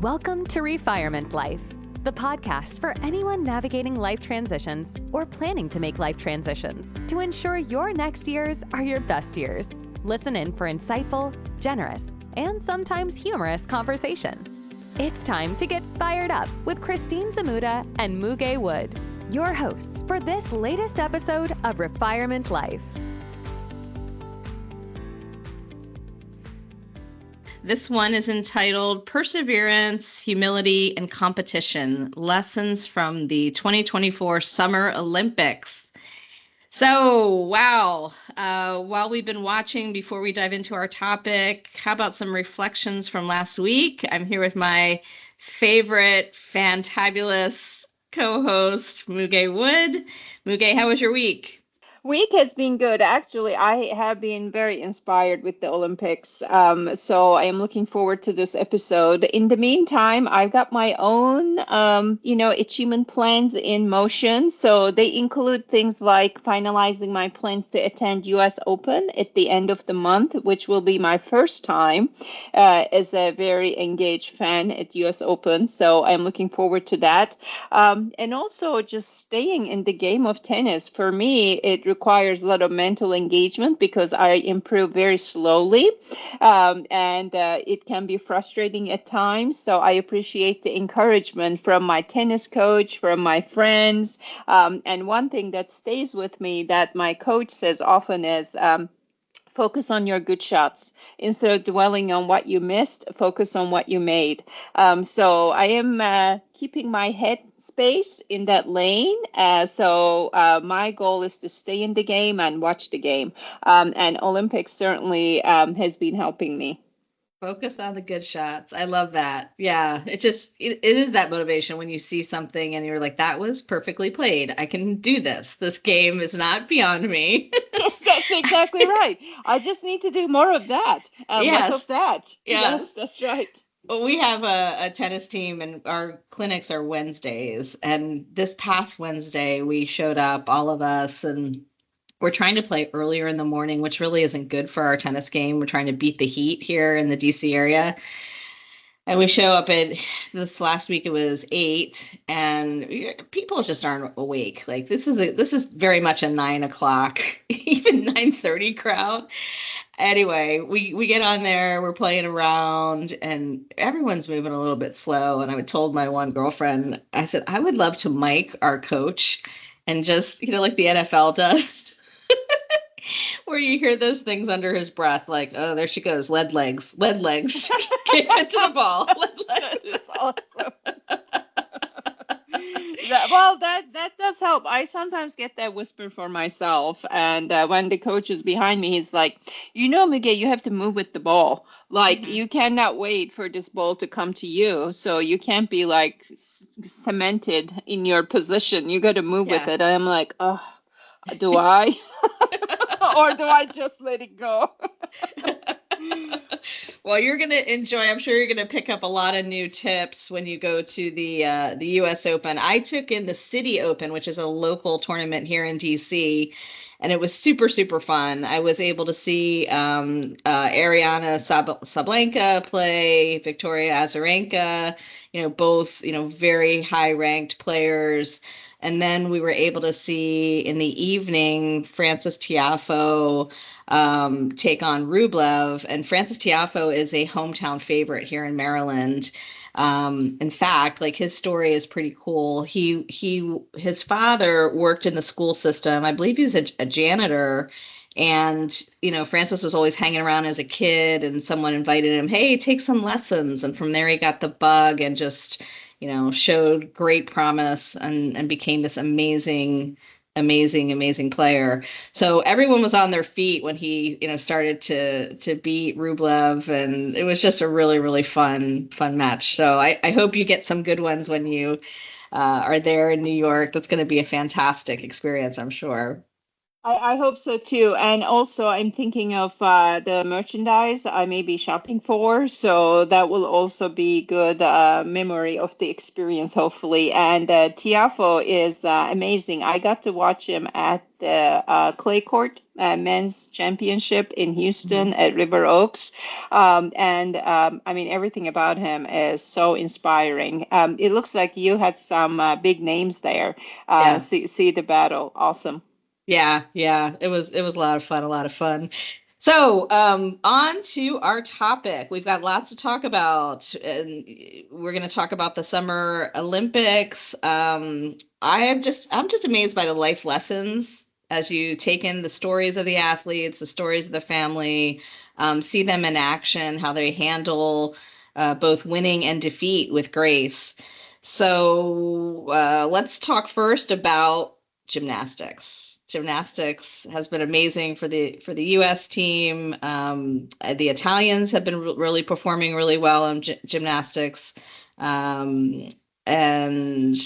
Welcome to Refirement Life, the podcast for anyone navigating life transitions or planning to make life transitions to ensure your next years are your best years. Listen in for insightful, generous, and sometimes humorous conversation. It's time to get fired up with Christine Zamuda and Muge Wood, your hosts for this latest episode of Refirement Life. This one is entitled Perseverance, Humility, and Competition, Lessons from the 2024 Summer Olympics. So, wow, while we've been watching, before we dive into our topic, how about some reflections from last week? I'm here with my favorite, fantabulous co-host, Muge Wood. Muge, how was your week? Week has been good. Actually, I have been very inspired with the Olympics. So I am looking forward to this episode. In the meantime, I've got my own, achievement plans in motion. So they include things like finalizing my plans to attend US Open at the end of the month, which will be my first time as a very engaged fan at US Open. So I'm looking forward to that. And also just staying in the game of tennis. For me, it requires a lot of mental engagement because I improve very slowly, and it can be frustrating at times. So I appreciate the encouragement from my tennis coach, from my friends. And one thing that stays with me that my coach says often is, focus on your good shots. Instead of dwelling on what you missed, focus on what you made. So I am keeping my head space in that lane. So my goal is to stay in the game and watch the game. And Olympics certainly has been helping me. Focus on the good shots. I love that. Yeah, it is that motivation when you see something and you're like, that was perfectly played. I can do this. This game is not beyond me. That's exactly right. I just need to do more of that. Yes. Less of that. Yes, that's right. Well, we have a tennis team and our clinics are Wednesdays. And this past Wednesday, we showed up, all of us, and we're trying to play earlier in the morning, which really isn't good for our tennis game. We're trying to beat the heat here in the DC area. And we show up at this last week, it was 8, and people just aren't awake. Like this is very much a 9 o'clock, even 9:30 crowd. Anyway, we get on there, we're playing around, and everyone's moving a little bit slow. And I told my one girlfriend, I said, I would love to mic our coach and just, like the NFL does, where you hear those things under his breath, like, oh, there she goes, lead legs, can't get to the ball, lead legs. That is awesome. That does help. I sometimes get that whisper for myself. And when the coach is behind me, he's like, Muge, you have to move with the ball. Like, you cannot wait for this ball to come to you. So you can't be like cemented in your position. You got to move with it. And I'm like, oh, do I? Or do I just let it go? Well, you're going to enjoy, I'm sure you're going to pick up a lot of new tips when you go to the US Open. I took in the City Open, which is a local tournament here in DC, and it was super, super fun. I was able to see Ariana Sablenka play, Victoria Azarenka, both, very high-ranked players. And then we were able to see in the evening Frances Tiafoe take on Rublev, and Frances Tiafoe is a hometown favorite here in Maryland. In fact, like his story is pretty cool. His father worked in the school system. I believe he was a janitor, and Frances was always hanging around as a kid, and someone invited him, hey, take some lessons, and from there he got the bug and just showed great promise and became this amazing player. So everyone was on their feet when he, started to beat Rublev, and it was just a really, really fun match. So I hope you get some good ones when you are there in New York. That's going to be a fantastic experience, I'm sure. I hope so too. And also, I'm thinking of the merchandise I may be shopping for. So that will also be good memory of the experience, hopefully. And Tiafo is amazing. I got to watch him at the clay court men's championship in Mhm. Houston at River Oaks. I mean, everything about him is so inspiring. It looks like you had some big names there. Yes. See the battle. Awesome. Yeah. It was a lot of fun, a lot of fun. So, on to our topic. We've got lots to talk about, and we're going to talk about the Summer Olympics. I'm just amazed by the life lessons as you take in the stories of the athletes, the stories of the family, see them in action, how they handle both winning and defeat with grace. So, let's talk first about gymnastics. Gymnastics has been amazing for the U.S. team. The Italians have been really performing really well in gymnastics, um, and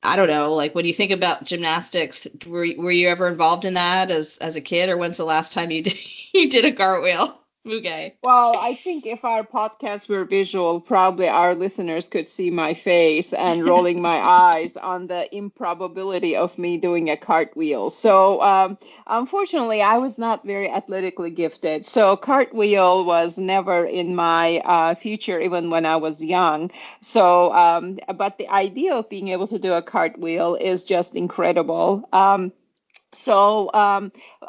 I don't know. Like, when you think about gymnastics, were you ever involved in that as a kid, or when's the last time you did, you did a cartwheel, Muge? Well, I think if our podcast were visual, probably our listeners could see my face and rolling my eyes on the improbability of me doing a cartwheel. So, unfortunately, I was not very athletically gifted. So, cartwheel was never in my future, even when I was young. So, but the idea of being able to do a cartwheel is just incredible. So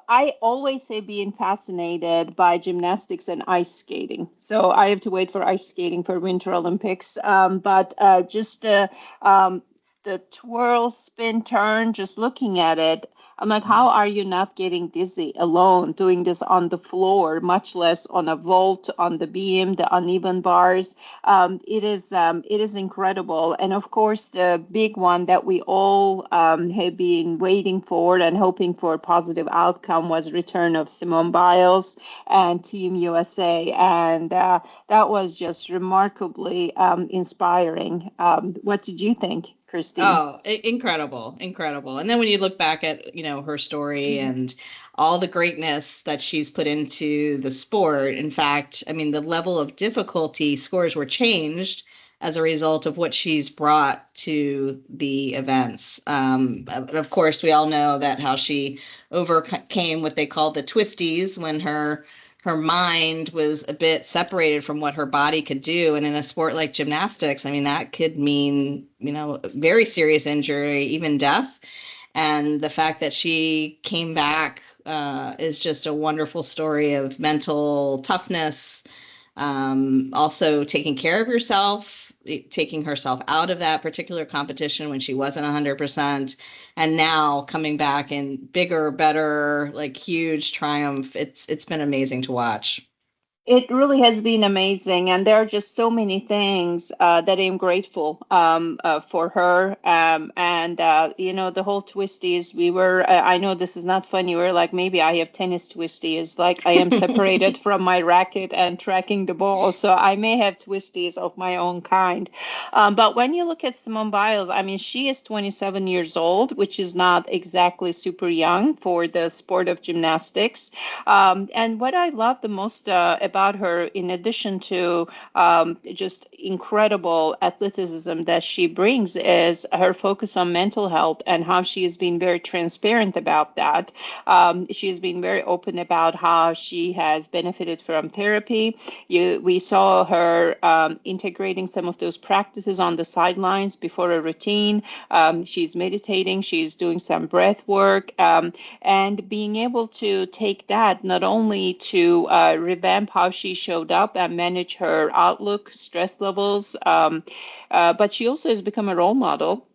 I always say being fascinated by gymnastics and ice skating. So I have to wait for ice skating for Winter Olympics. But just the twirl, spin, turn, just looking at it, I'm like, how are you not getting dizzy alone doing this on the floor, much less on a vault, on the beam, the uneven bars? It is incredible. And of course, the big one that we all have been waiting for and hoping for a positive outcome was return of Simone Biles and Team USA. And that was just remarkably inspiring. What did you think, Christine? Oh, incredible, incredible. And then when you look back at, her story Mhm. and all the greatness that she's put into the sport. In fact, I mean, the level of difficulty scores were changed as a result of what she's brought to the events. And of course, we all know that how she overcame what they call the twisties when her mind was a bit separated from what her body could do. And in a sport like gymnastics, I mean, that could mean, very serious injury, even death. And the fact that she came back is just a wonderful story of mental toughness, also taking care of yourself, taking herself out of that particular competition when she wasn't 100%, and now coming back in bigger, better, like huge triumph. It's been amazing to watch. It really has been amazing, and there are just so many things that I'm grateful for her. The whole twisties. We were. I know this is not funny. We're like, maybe I have tennis twisties. Like I am separated from my racket and tracking the ball, so I may have twisties of my own kind. But when you look at Simone Biles, I mean, she is 27 years old, which is not exactly super young for the sport of gymnastics. And what I love the most about her, in addition to just incredible athleticism that she brings, is her focus on mental health and how she has been very transparent about that. She has been very open about how she has benefited from therapy. We saw her integrating some of those practices on the sidelines before a routine. She's meditating, she's doing some breath work, and being able to take that not only to revamp how she showed up and manage her outlook, stress levels, but she also has become a role model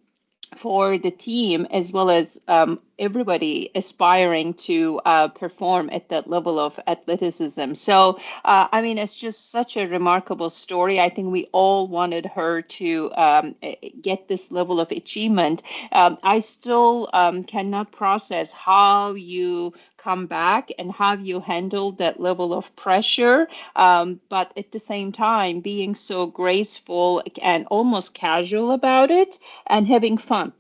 for the team as well as everybody aspiring to perform at that level of athleticism. So, I mean, it's just such a remarkable story. I think we all wanted her to get this level of achievement. I still cannot process how you come back and how you handle that level of pressure, but at the same time, being so graceful and almost casual about it and having fun.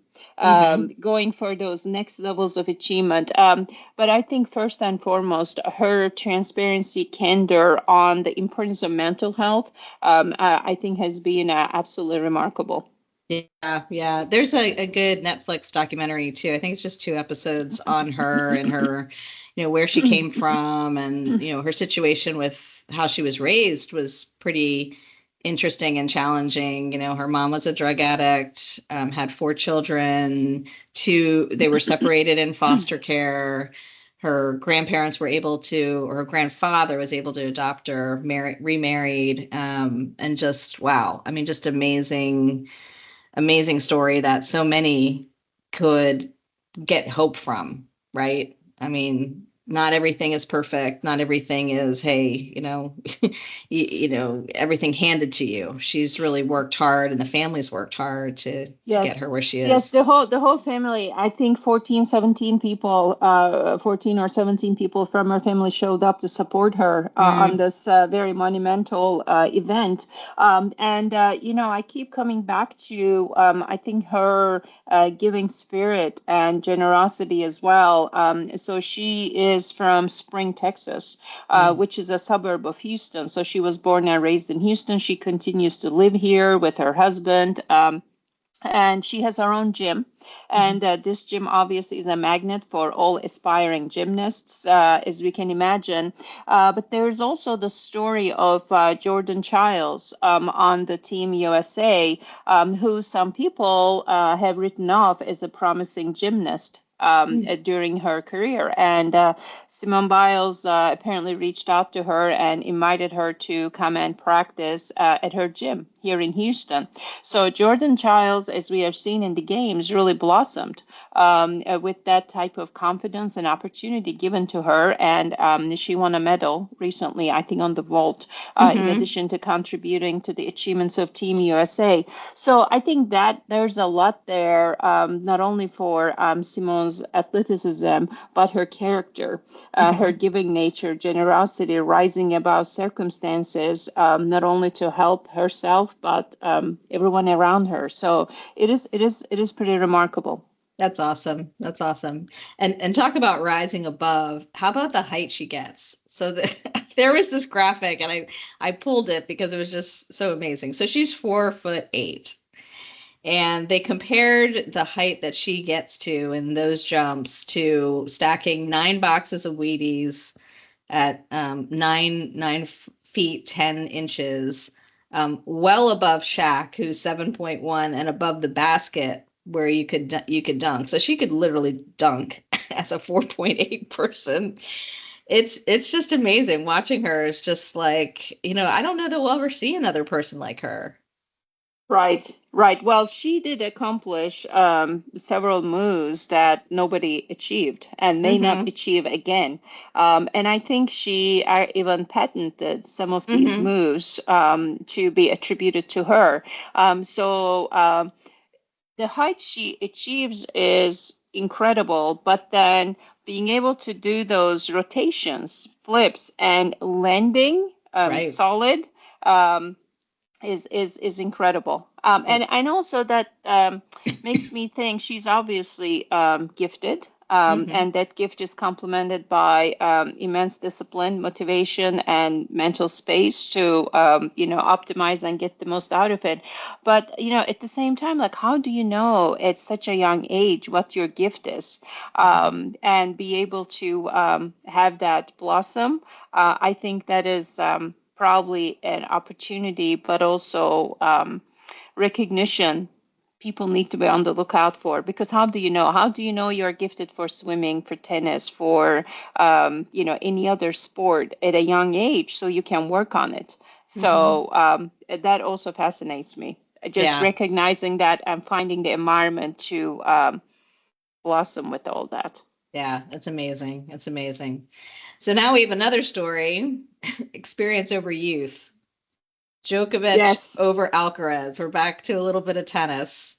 going for those next levels of achievement. But I think first and foremost, her transparency, candor on the importance of mental health, I think has been absolutely remarkable. Yeah. There's a good Netflix documentary too. I think it's just 2 episodes on her and her, where she came from, and, her situation with how she was raised was pretty interesting and challenging. Her mom was a drug addict, had 4 children, they were separated in foster care. Her grandparents were able to, or her grandfather was able to adopt her, remarried, and just, wow. I mean, just amazing story that so many could get hope from, right? I mean, not everything is perfect. Not everything is, hey, everything handed to you. She's really worked hard, and the family's worked hard to get her where she is. Yes, the whole family, I think 14 or 17 people from her family showed up to support her on this very monumental event. I keep coming back to, I think her giving spirit and generosity as well. So she is from Spring, Texas, which is a suburb of Houston. So she was born and raised in Houston. She continues to live here with her husband. And she has her own gym. And this gym obviously is a magnet for all aspiring gymnasts, as we can imagine. But there's also the story of Jordan Childs on the Team USA, who some people have written off as a promising gymnast during her career. And Simone Biles apparently reached out to her and invited her to come and practice at her gym here in Houston. So Jordan Childs, as we have seen in the games, really blossomed with that type of confidence and opportunity given to her. And she won a medal recently, I think, on the vault, in addition to contributing to the achievements of Team USA. So I think that there's a lot there, not only for Simone's athleticism, but her character, her giving nature, generosity, rising above circumstances, not only to help herself, but everyone around her. So it is pretty remarkable. That's awesome. And talk about rising above. How about the height she gets? So there was this graphic, and I pulled it because it was just so amazing. So she's 4'8". And they compared the height that she gets to in those jumps to stacking 9 boxes of Wheaties at 9 feet 10 inches, well above Shaq, who's 7.1, and above the basket where you could dunk. So she could literally dunk as a 4.8 person. It's just amazing watching her. It's just like, I don't know that we'll ever see another person like her. Right. Well, she did accomplish several moves that nobody achieved and may not achieve again. And I think she even patented some of these moves to be attributed to her. So the height she achieves is incredible, but then being able to do those rotations, flips, and landing solid. Is incredible. And also that makes me think she's obviously gifted. And that gift is complemented by immense discipline, motivation, and mental space to, optimize and get the most out of it. But, at the same time, like, how do you know at such a young age what your gift is, and be able to have that blossom? I think that is probably an opportunity, but also recognition people need to be on the lookout for. Because how do you know you're gifted for swimming, for tennis, for any other sport at a young age, so you can work on it. So that also fascinates me, just recognizing that and finding the environment to blossom with all that. Yeah, that's amazing. It's amazing. So now we have another story, experience over youth. Djokovic over Alcaraz. We're back to a little bit of tennis.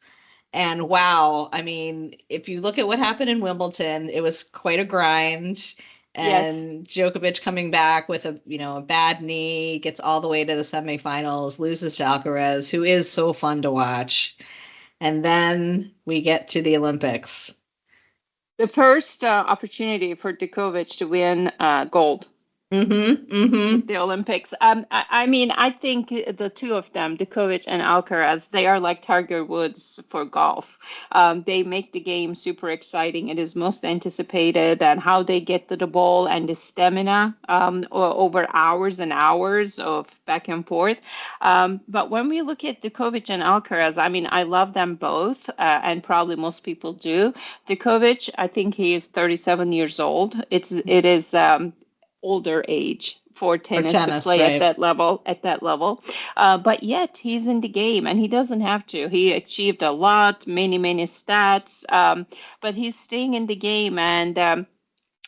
And wow, I mean, if you look at what happened in Wimbledon, it was quite a grind. And Djokovic coming back with a bad knee, gets all the way to the semifinals, loses to Alcaraz, who is so fun to watch. And then we get to the Olympics. The first opportunity for Djokovic to win gold at the Olympics. I mean, I think the two of them, Djokovic and Alcaraz, they are like Tiger Woods for golf. They make the game super exciting. It is most anticipated, and how they get to the ball and the stamina over hours and hours of back and forth. But when we look at Djokovic and Alcaraz, I mean, I love them both, and probably most people do. Djokovic, I think he is 37 years old. It is older age for tennis to play right. at that level. But yet he's in the game, and he doesn't have to. He achieved a lot, many stats, but he's staying in the game, and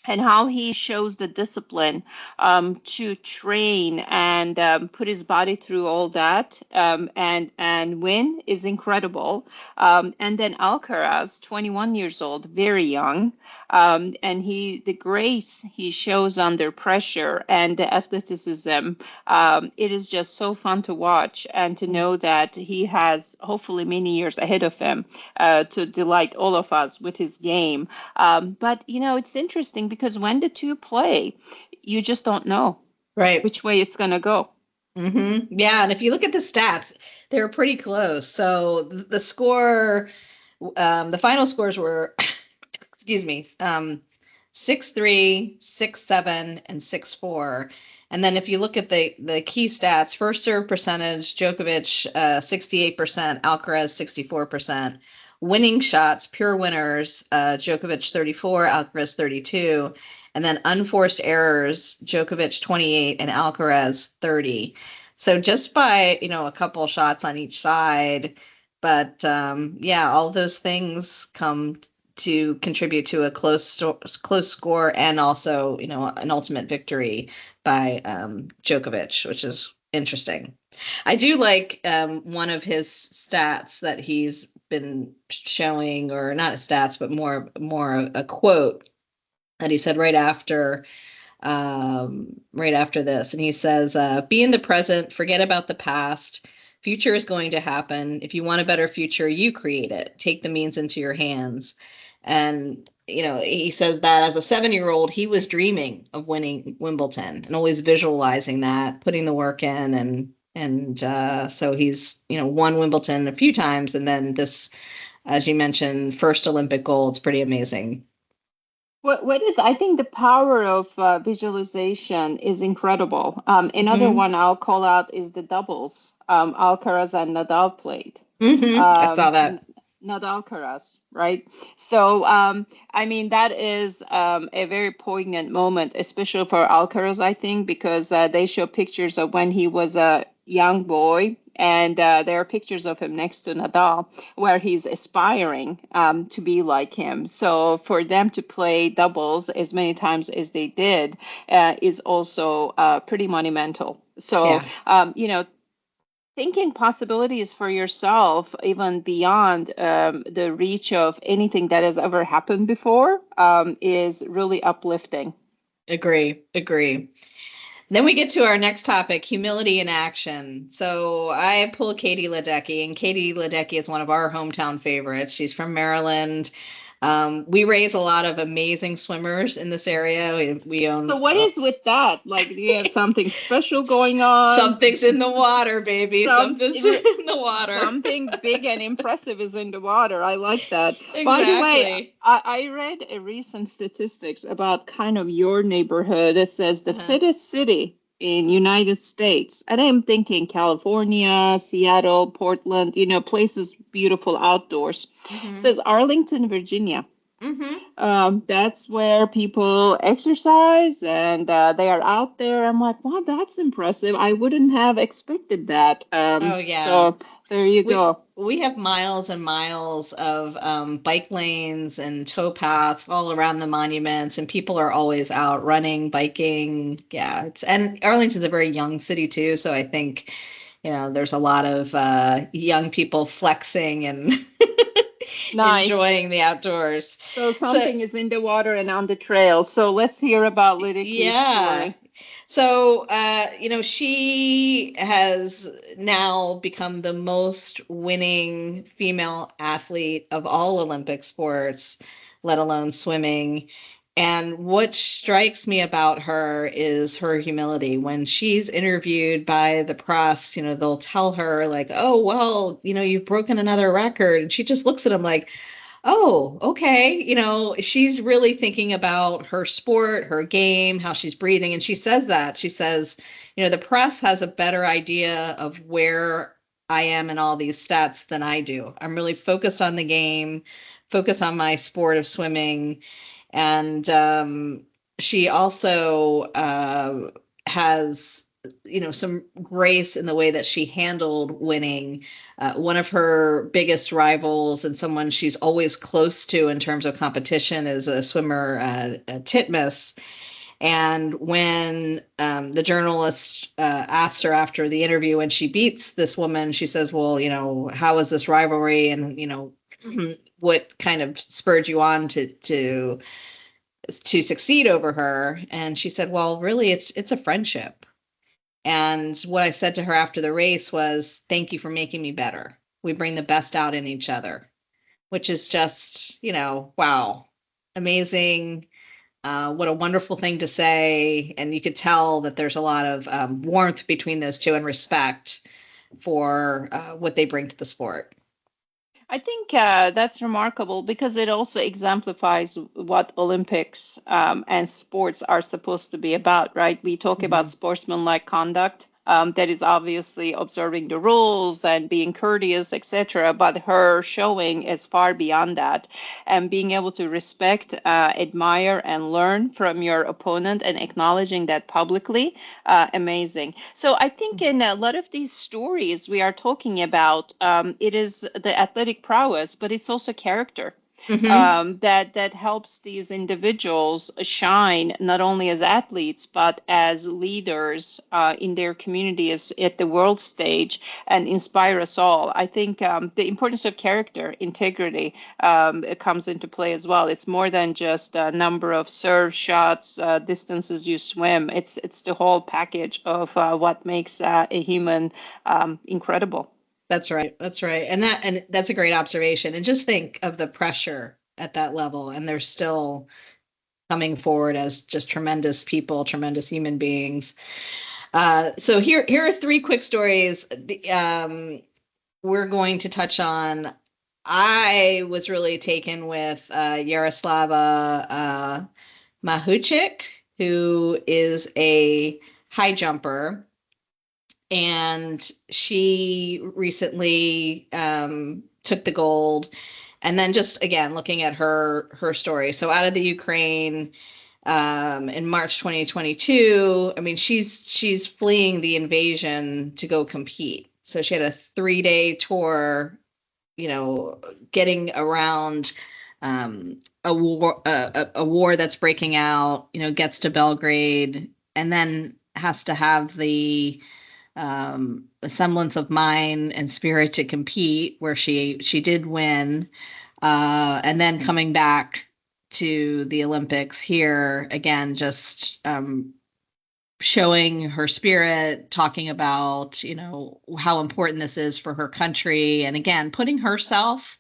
how he shows the discipline to train and put his body through all that and win is incredible. And then Alcaraz, 21 years old, very young, and the grace he shows under pressure and the athleticism, it is just so fun to watch and to know that he has hopefully many years ahead of him to delight all of us with his game. But it's interesting because when the two play, you just don't know which way it's going to go. Yeah, and if you look at the stats, they're pretty close. So the score, the final scores were, excuse me, 6-3, 6-7, and 6-4. And then if you look at the key stats, first serve percentage, Djokovic 68%, Alcaraz 64%. Winning shots, pure winners, Djokovic 34, Alcaraz 32. And then unforced errors, Djokovic 28 and Alcaraz 30. So just by, a couple shots on each side. But all those things come to contribute to a close score and also, an ultimate victory by Djokovic, which is interesting. I do like one of his stats that he's been showing, or not stats, but more a quote that he said right after this. And he says, be in the present, forget about the past. Future is going to happen. If you want a better future, you create it. Take the means into your hands. And, he says that as a 7-year-old, he was dreaming of winning Wimbledon and always visualizing that, putting the work in. And so he's, won Wimbledon a few times. And then this, as you mentioned, first Olympic gold. It's pretty amazing. I think the power of visualization is incredible. Another one I'll call out is the doubles. Alcaraz and Nadal played. I saw that. Nadal Alcaraz, right? So, I mean, that is a very poignant moment, especially for Alcaraz, I think, because they show pictures of when he was a young boy. And there are pictures of him next to Nadal where he's aspiring to be like him. So for them to play doubles as many times as they did is also pretty monumental. So, thinking possibilities for yourself, even beyond the reach of anything that has ever happened before, is really uplifting. Agree. Then we get to our next topic, humility in action. So I pull Katie Ledecky, and Katie Ledecky is one of our hometown favorites. She's from Maryland. We raise a lot of amazing swimmers in this area. We own. So what is with that? Like, do you have something special going on? Something's in the water, baby. Something's in the water. Something big and impressive is in the water. I like that. Exactly. By the way, I read a recent statistics about kind of your neighborhood. It says the fittest city in United States. And I'm thinking California, Seattle, Portland, places beautiful outdoors. It says Arlington, Virginia. That's where people exercise and they are out there. I'm like, wow, that's impressive. I wouldn't have expected that. So there you go. We have miles and miles of bike lanes and towpaths all around the monuments, and people are always out running, biking. Yeah, and Arlington's a very young city too, so I think there's a lot of young people flexing and enjoying the outdoors. So something is in the water and on the trail. So let's hear about Lidicky's story. So, she has now become the most winning female athlete of all Olympic sports, let alone swimming. And what strikes me about her is her humility. When she's interviewed by the press, they'll tell her, like, oh, well, you've broken another record. And she just looks at them like, oh, okay. She's really thinking about her sport, her game, how she's breathing. And she says that. She says, the press has a better idea of where I am in all these stats than I do. I'm really focused on the game, focused on my sport of swimming. And she also has some grace in the way that she handled winning. One of her biggest rivals and someone she's always close to in terms of competition is a swimmer, Titmus. And when the journalist asked her after the interview when she beats this woman, she says, well, how is this rivalry? And, what kind of spurred you on to succeed over her? And she said, well, really, it's a friendship. And what I said to her after the race was, thank you for making me better. We bring the best out in each other, which is just, wow, amazing. What a wonderful thing to say. And you could tell that there's a lot of warmth between those two and respect for what they bring to the sport. I think that's remarkable because it also exemplifies what Olympics and sports are supposed to be about, right? We talk about sportsmanlike conduct. That is obviously observing the rules and being courteous, etc. But her showing is far beyond that, and being able to respect, admire, and learn from your opponent and acknowledging that publicly, amazing. So I think in a lot of these stories we are talking about, it is the athletic prowess, but it's also character. That helps these individuals shine not only as athletes but as leaders in their communities at the world stage and inspire us all. I think the importance of character, integrity, comes into play as well. It's more than just a number of serve shots, distances you swim. It's the whole package of what makes a human incredible. That's right. That's right. And that's a great observation. And just think of the pressure at that level. And they're still coming forward as just tremendous people, tremendous human beings. So here are three quick stories we're going to touch on. I was really taken with Yaroslava Mahuchik, who is a high jumper. And she recently took the gold. And then just, again, looking at her story. So out of the Ukraine in March 2022, I mean, she's fleeing the invasion to go compete. So she had a 3-day tour, getting around a war that's breaking out, gets to Belgrade, and then has to have the semblance of mind and spirit to compete, where she did win, and then coming back to the Olympics here again, just showing her spirit, talking about how important this is for her country, and again putting herself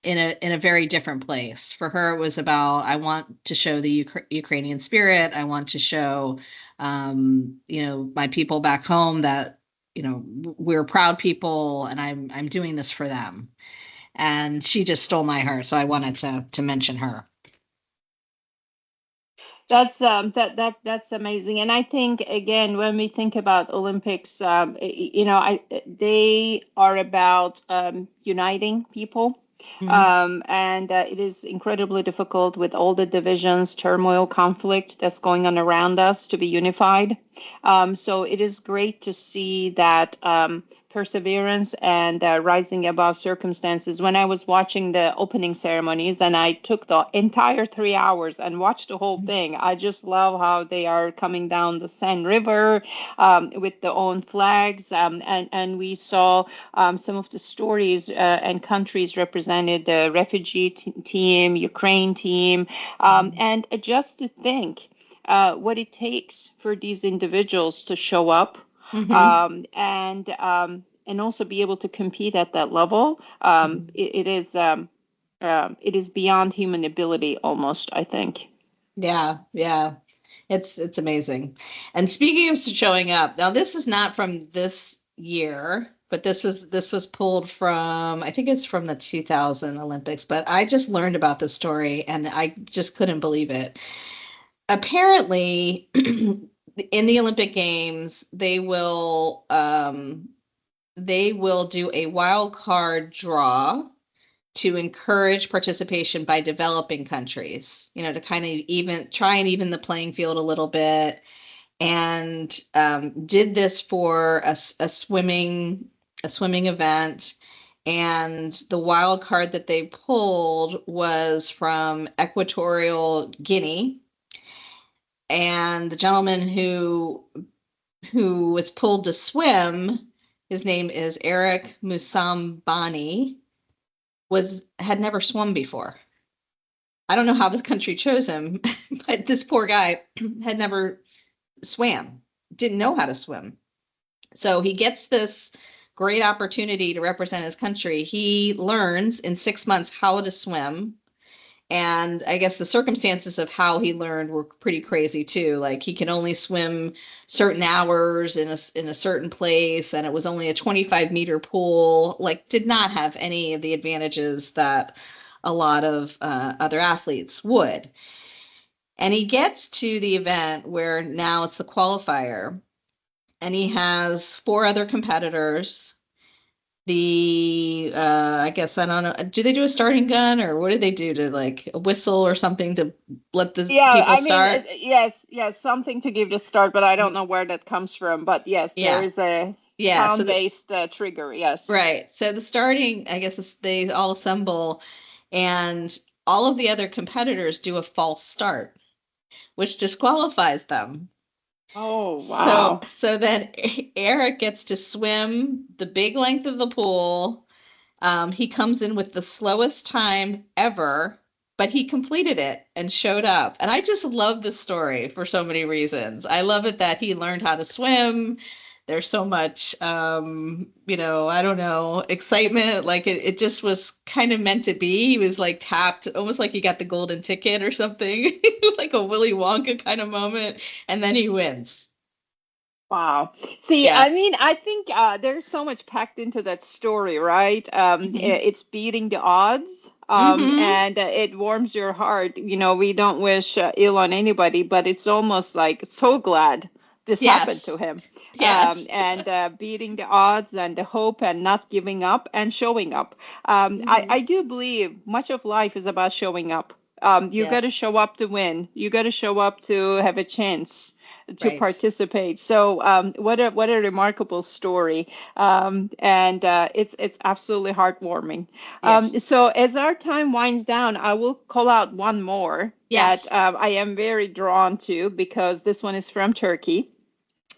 in a very different place. For her, it was about, I want to show the Ukrainian spirit. I want to show my people back home that, we're proud people, and I'm doing this for them. And she just stole my heart. So I wanted to mention her. That's that's amazing. And I think, again, when we think about Olympics, they are about uniting people. And it is incredibly difficult with all the divisions, turmoil, conflict that's going on around us to be unified. So it is great to see that perseverance and rising above circumstances. When I was watching the opening ceremonies, and I took the entire 3 hours and watched the whole thing, I just love how they are coming down the Seine River with their own flags. And we saw some of the stories and countries represented, the refugee team, Ukraine team. And just to think, what it takes for these individuals to show up, Mm-hmm. and also be able to compete at that level. It is beyond human ability almost, I think. Yeah, yeah. It's amazing. And speaking of showing up, now this is not from this year, but this was pulled from, I think it's from the 2000 Olympics, but I just learned about this story and I just couldn't believe it. Apparently, in the Olympic Games, they will do a wild card draw to encourage participation by developing countries, to kind of even the playing field a little bit, and did this for a swimming event. And the wild card that they pulled was from Equatorial Guinea, and the gentleman who was pulled to swim, his name is Eric Musambani, had never swum before. I don't know how this country chose him, but this poor guy had never swam, didn't know how to swim. So he gets this great opportunity to represent his country. He learns in 6 months how to swim. And I guess the circumstances of how he learned were pretty crazy too. Like he can only swim certain hours in a certain place, and it was only a 25-meter pool. Like, did not have any of the advantages that a lot of other athletes would. And he gets to the event where now it's the qualifier, and he has 4 other competitors. I guess, I don't know. Do they do a starting gun, or what do they do, to like a whistle or something to let the people start? Yes, something to give the start, but I don't know where that comes from. But yes, there is a sound-based trigger. Yes. Right. So the starting, I guess, they all assemble, and all of the other competitors do a false start, which disqualifies them. Oh, wow. So then Eric gets to swim the big length of the pool. He comes in with the slowest time ever, but he completed it and showed up. And I just love the story for so many reasons. I love it that he learned how to swim. There's so much, I don't know, excitement. Like it just was kind of meant to be. He was like tapped, almost like he got the golden ticket or something, like a Willy Wonka kind of moment. And then he wins. Wow. See, Yeah. I mean, I think there's so much packed into that story, right? It's beating the odds, and it warms your heart. We don't wish ill on anybody, but it's almost like so glad this happened to him. Yes. And beating the odds and the hope and not giving up and showing up. I do believe much of life is about showing up. You got to show up to win. You got to show up to have a chance to participate. So what a remarkable story, and it's absolutely heartwarming. So as our time winds down, I will call out one more that I am very drawn to, because this one is from Turkey.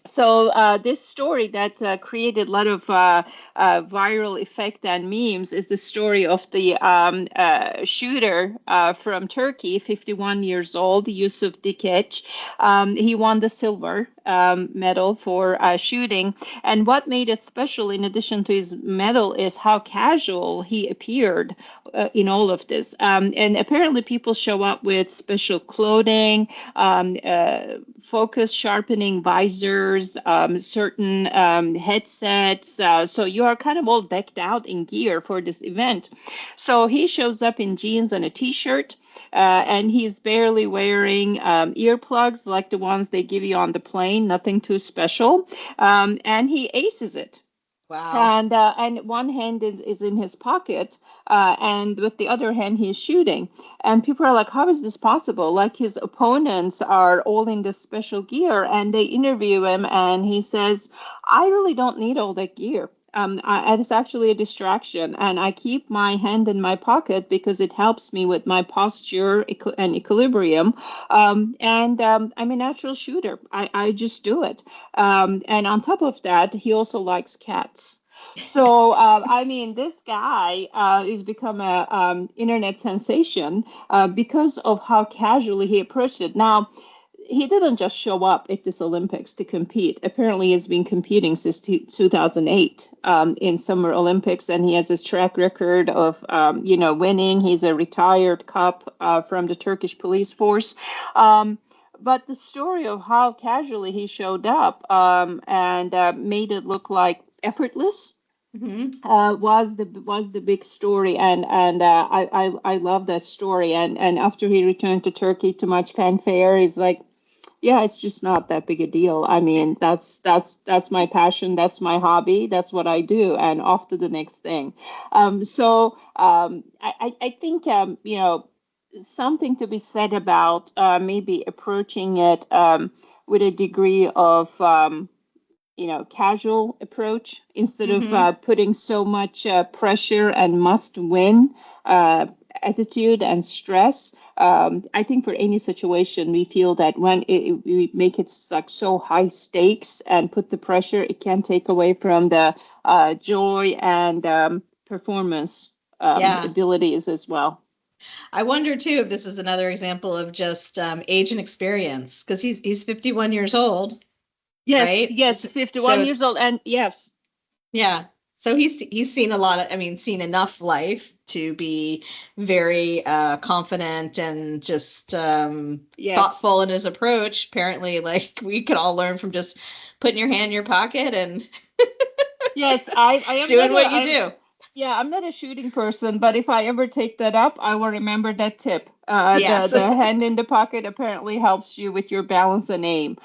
So this story that created a lot of viral effect and memes is the story of the shooter from Turkey, 51 years old, Yusuf Dikic. He won the silver medal for shooting. And what made it special, in addition to his medal, is how casual he appeared in all of this. And apparently people show up with special clothing, focus sharpening visors, certain headsets. So you are kind of all decked out in gear for this event. So he shows up in jeans and a t-shirt, and he's barely wearing earplugs like the ones they give you on the plane, nothing too special. And he aces it. Wow. And one hand is in his pocket, and with the other hand he's shooting. And people are like, how is this possible? Like, his opponents are all in this special gear, and they interview him, and he says, I really don't need all that gear. It's actually a distraction, and I keep my hand in my pocket because it helps me with my posture and equilibrium. I'm a natural shooter. I just do it. And on top of that, he also likes cats. So, this guy has become a internet sensation because of how casually he approached it. Now, he didn't just show up at this Olympics to compete. Apparently, he's been competing since 2008 in Summer Olympics, and he has this track record of, winning. He's a retired cop from the Turkish police force. But the story of how casually he showed up and made it look like effortless was the big story, and I love that story. And after he returned to Turkey to much fanfare, he's like, yeah, it's just not that big a deal. I mean, that's my passion, that's my hobby, that's what I do, and off to the next thing. I think something to be said about maybe approaching it with a degree of casual approach instead of putting so much pressure and must win attitude and stress. I think for any situation, we feel that when we make it like so high stakes and put the pressure, it can take away from the joy and performance abilities as well. I wonder too if this is another example of just age and experience, because he's 51 years old. Yes, right? Yes, 51 years old, and yes. Yeah. So he's seen seen enough life to be very confident and just thoughtful in his approach. Apparently, like, we could all learn from just putting your hand in your pocket and yes, I am doing what you do. Yeah, I'm not a shooting person, but if I ever take that up, I will remember that tip. Yes. The hand in the pocket apparently helps you with your balance and aim.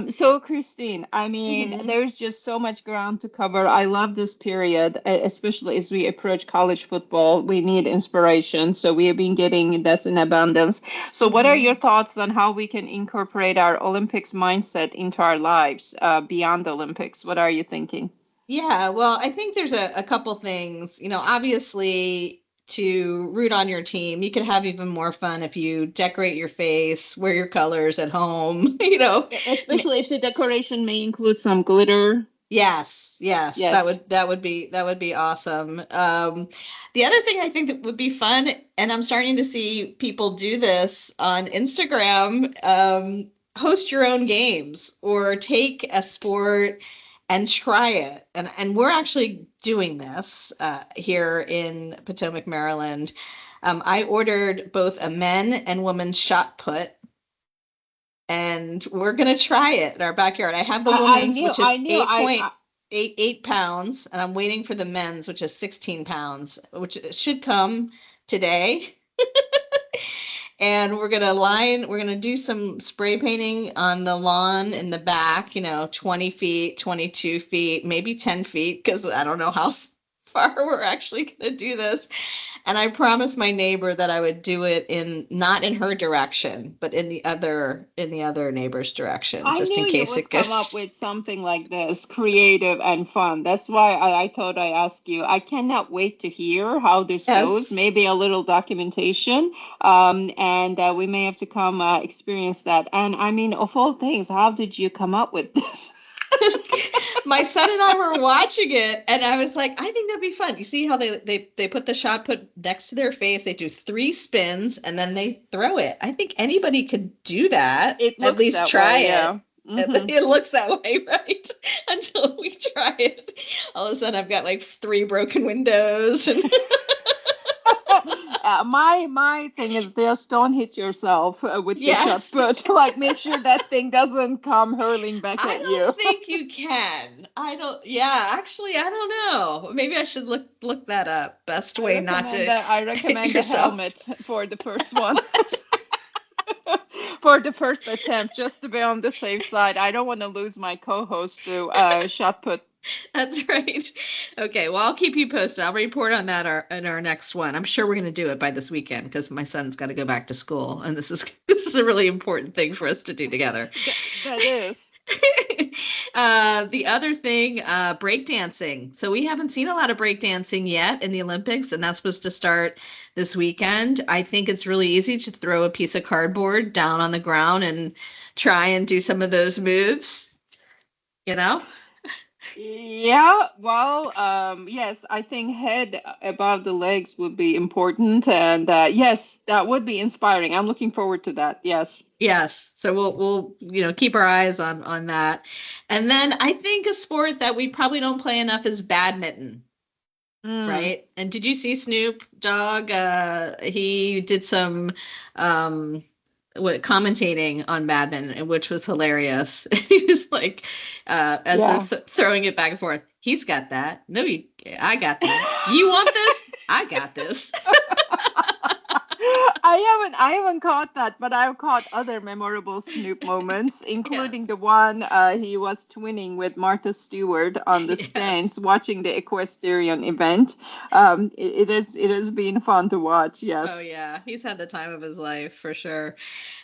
So, Christine, I mean, there's just so much ground to cover. I love this period, especially as we approach college football. We need inspiration, so we have been getting this in abundance. So, what are your thoughts on how we can incorporate our Olympics mindset into our lives beyond the Olympics? What are you thinking? Yeah, well, I think there's a couple things. Obviously, to root on your team, you can have even more fun if you decorate your face, wear your colors at home, Especially if the decoration may include some glitter. Yes. That would be awesome. The other thing I think that would be fun, and I'm starting to see people do this on Instagram, host your own games or take a sport and try it. And we're actually doing this here in Potomac, Maryland. I ordered both a men and women's shot put, and we're going to try it in our backyard. I have the women's, which is 8 pounds, and I'm waiting for the men's, which is 16 pounds, which should come today. And we're going to do some spray painting on the lawn in the back, 20 feet, 22 feet, maybe 10 feet, because I don't know how far we're actually going to do this. And I promised my neighbor that I would do it not in her direction, but in the other neighbor's direction, just in case it goes. Come up with something like this, creative and fun. That's why I thought I asked you. I cannot wait to hear how this goes. Maybe a little documentation, and we may have to come experience that. And I mean, of all things, how did you come up with this? My son and I were watching it, and I was like, I think that'd be fun. You see how they put the shot put next to their face, they do 3 spins, and then they throw it. I think anybody could do that. At least try it. Yeah. It looks that way, right? Until we try it. All of a sudden, I've got like 3 broken windows. And my thing is just don't hit yourself with the shot put. Like, make sure that thing doesn't come hurling back at you. I don't think you can. Actually, I don't know. Maybe I should look that up. Best way not to. I recommend a helmet for the first one. For the first attempt, just to be on the safe side. I don't want to lose my co-host to shot put. That's right. Okay, well, I'll keep you posted. I'll report on that in our next one. I'm sure we're going to do it by this weekend because my son's got to go back to school, and this is a really important thing for us to do together. That is. The other thing, breakdancing. So we haven't seen a lot of breakdancing yet in the Olympics, and that's supposed to start this weekend. I think it's really easy to throw a piece of cardboard down on the ground and try and do some of those moves, Yeah, well, yes, I think head above the legs would be important, and yes, that would be inspiring. I'm looking forward to that. Yes. Yes. So we'll keep our eyes on that. And then I think a sport that we probably don't play enough is badminton. Mm. Right. And did you see Snoop Dogg? He did some commentating on badminton, which was hilarious. He was like, as Yeah. they're throwing it back and forth, he's got that. No, I got that. You want this? I got this. I haven't caught that, but I've caught other memorable Snoop moments, including Yes. the one he was twinning with Martha Stewart on the Yes. stands watching the equestrian event. It has been fun to watch. Yes. Oh yeah, he's had the time of his life for sure.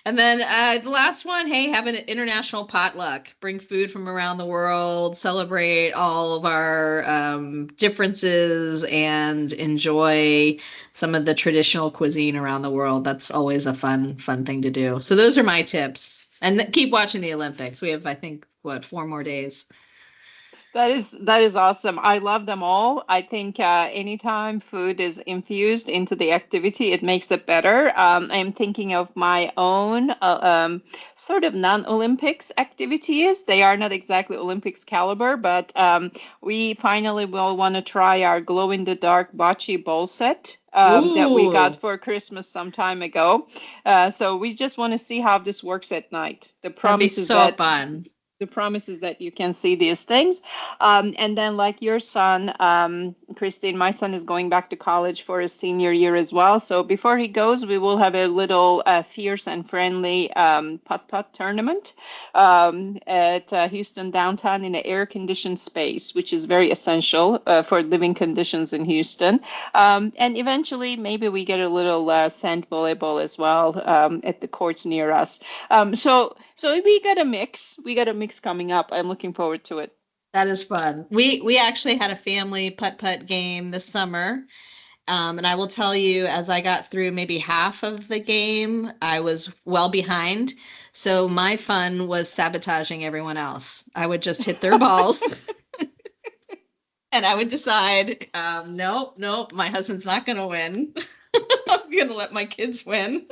And then the last one, hey, have an international potluck. Bring food from around the world, celebrate all of our differences, and enjoy some of the traditional cuisine around the world. That's always a fun thing to do. So those are my tips. And keep watching the Olympics. We have, I think, 4 more days. That is awesome. I love them all. I think anytime food is infused into the activity, it makes it better. I'm thinking of my own sort of non-Olympics activities. They are not exactly Olympics caliber, but we finally will want to try our glow-in-the-dark bocce ball set that we Ooh. got for Christmas some time ago. So we just want to see how this works at night. The That'd be promise is so that fun. the promise is that you can see these things. And then, like your son, Christine, my son is going back to college for his senior year as well. So before he goes, we will have a little fierce and friendly putt-putt tournament at Houston downtown in an air-conditioned space, which is very essential for living conditions in Houston. And eventually, maybe we get a little sand volleyball as well at the courts near us. So we got a mix. We got a mix coming up. I'm looking forward to it. That is fun. We actually had a family putt-putt game this summer. And I will tell you, as I got through maybe half of the game, I was well behind. So my fun was sabotaging everyone else. I would just hit their balls. And I would decide, nope, my husband's not going to win. I'm going to let my kids win.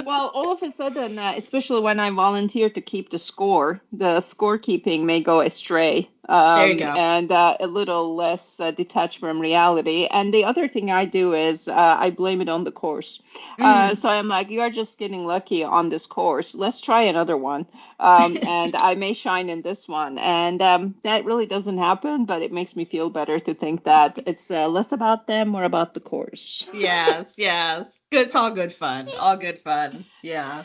Well, all of a sudden, especially when I volunteer to keep the scorekeeping may go astray. There you go. And a little less detached from reality. And the other thing I do is I blame it on the course. So I'm like, you are just getting lucky on this course. Let's try another one. And I may shine in this one. And that really doesn't happen, but it makes me feel better to think that it's less about them, more about the course. Yes. Good. It's all good fun. All good fun. Yeah.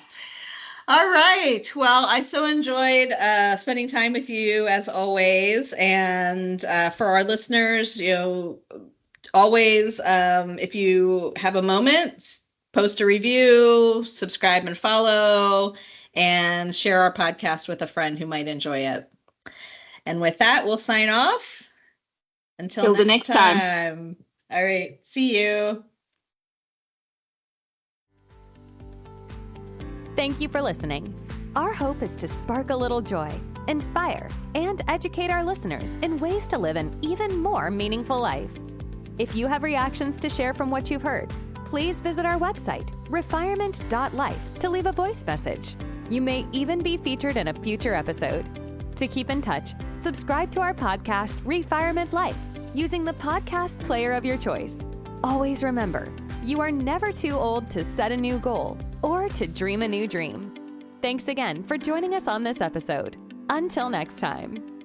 All right. Well, I so enjoyed spending time with you as always. And for our listeners, always, if you have a moment, post a review, subscribe and follow, and share our podcast with a friend who might enjoy it. And with that, we'll sign off. Until the next time. All right. See you. Thank you for listening. Our hope is to spark a little joy, inspire, and educate our listeners in ways to live an even more meaningful life. If you have reactions to share from what you've heard, please visit our website, refirement.life, to leave a voice message. You may even be featured in a future episode. To keep in touch, subscribe to our podcast, Refirement Life, using the podcast player of your choice. Always remember, you are never too old to set a new goal or to dream a new dream. Thanks again for joining us on this episode. Until next time.